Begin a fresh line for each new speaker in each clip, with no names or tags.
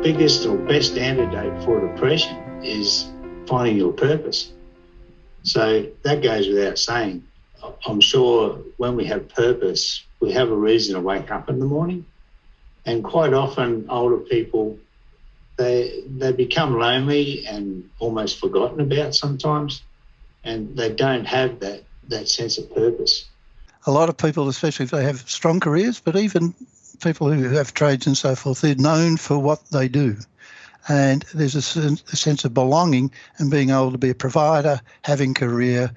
biggest or best antidote for depression is finding your purpose. So that goes without saying. I'm sure when we have purpose, we have a reason to wake up in the morning. And quite often older people, they become lonely and almost forgotten about sometimes, and they don't have that sense of purpose.
A lot of people, especially if they have strong careers, but even people who have trades and so forth, they're known for what they do. And there's a sense of belonging and being able to be a provider, having a career,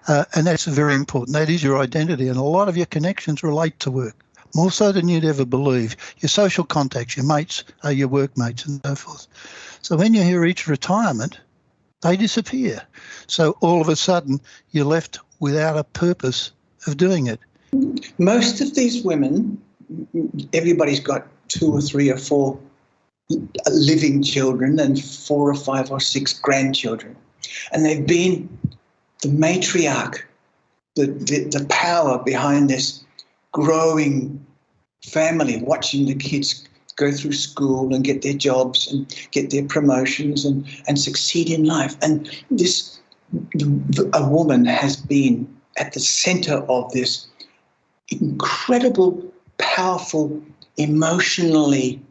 and that's very important. That is your identity, and a lot of your connections relate to work, more so than you'd ever believe. Your social contacts, your mates are your workmates and so forth. So when you reach retirement, they disappear. So all of a sudden, you're left without a purpose of doing it.
Most of these women, everybody's got 2 or 3 or 4 living children and 4 or 5 or 6 grandchildren. And they've been the matriarch, the power behind this growing family, watching the kids go through school and get their jobs and get their promotions and succeed in life. And a woman has been at the center of this incredible, powerful, emotionally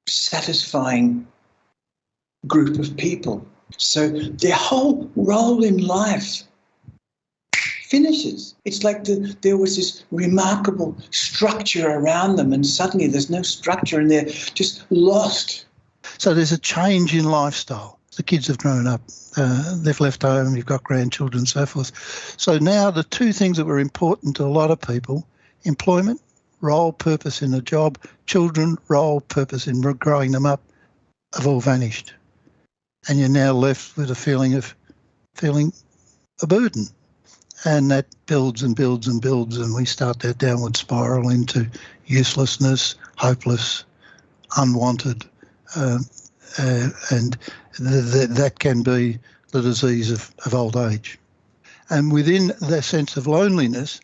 satisfying group of people. So their whole role in life finishes. It's like there was this remarkable structure around them, and suddenly there's no structure and they're just lost.
So there's a change in lifestyle. The kids have grown up, they've left home, you've got grandchildren and so forth. So now the 2 things that were important to a lot of people, employment, role, purpose in a job, children, role, purpose in growing them up, have all vanished. And you're now left with a feeling a burden. And that builds and builds and builds, and we start that downward spiral into uselessness, hopeless, unwanted, and that can be the disease of old age. And within the sense of loneliness,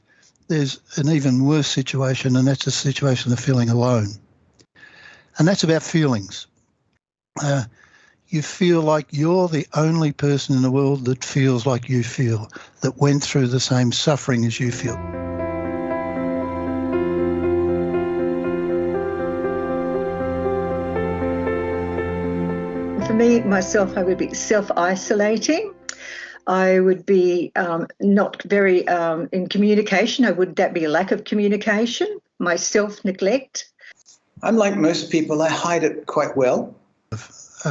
there's an even worse situation, and that's a situation of feeling alone. And that's about feelings. You feel like you're the only person in the world that feels like you feel, that went through the same suffering as you feel.
For me, myself, I would be self-isolating. I would be not very in communication. That be a lack of communication, my self-neglect.
I'm like most people, I hide it quite well.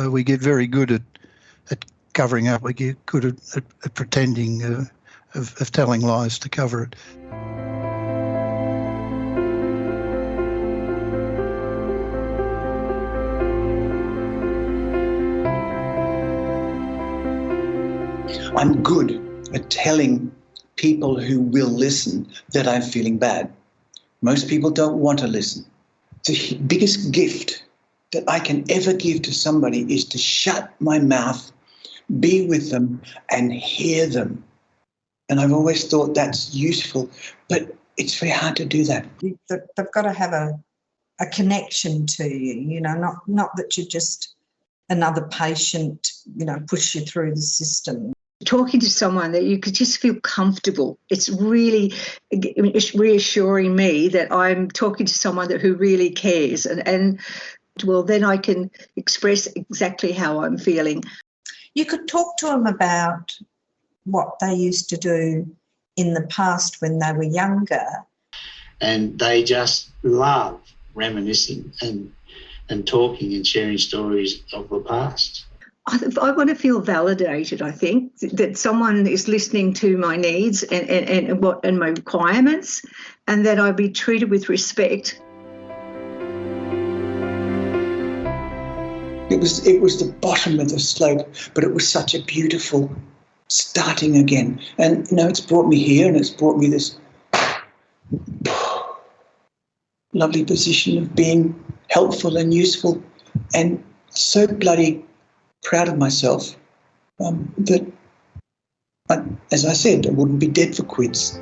We get very good at covering up. We get good at pretending, of telling lies to cover it.
I'm good at telling people who will listen that I'm feeling bad. Most people don't want to listen. The biggest gift that I can ever give to somebody is to shut my mouth, be with them and hear them. And I've always thought that's useful, but it's very hard to do that.
They've got to have a connection to you, not that you're just another patient, push you through the system.
Talking to someone that you could just feel comfortable. It's really reassuring me that I'm talking to someone who really cares. And well, then I can express exactly how I'm feeling.
You could talk to them about what they used to do in the past when they were younger.
And they just love reminiscing and talking and sharing stories of the past.
I want to feel validated, I think, that someone is listening to my needs and my requirements, and that I be treated with respect.
It was the bottom of the slope, but it was such a beautiful starting again. And, it's brought me here, and it's brought me this lovely position of being helpful and useful, and so bloody proud of myself that, as I said, I wouldn't be dead for quids.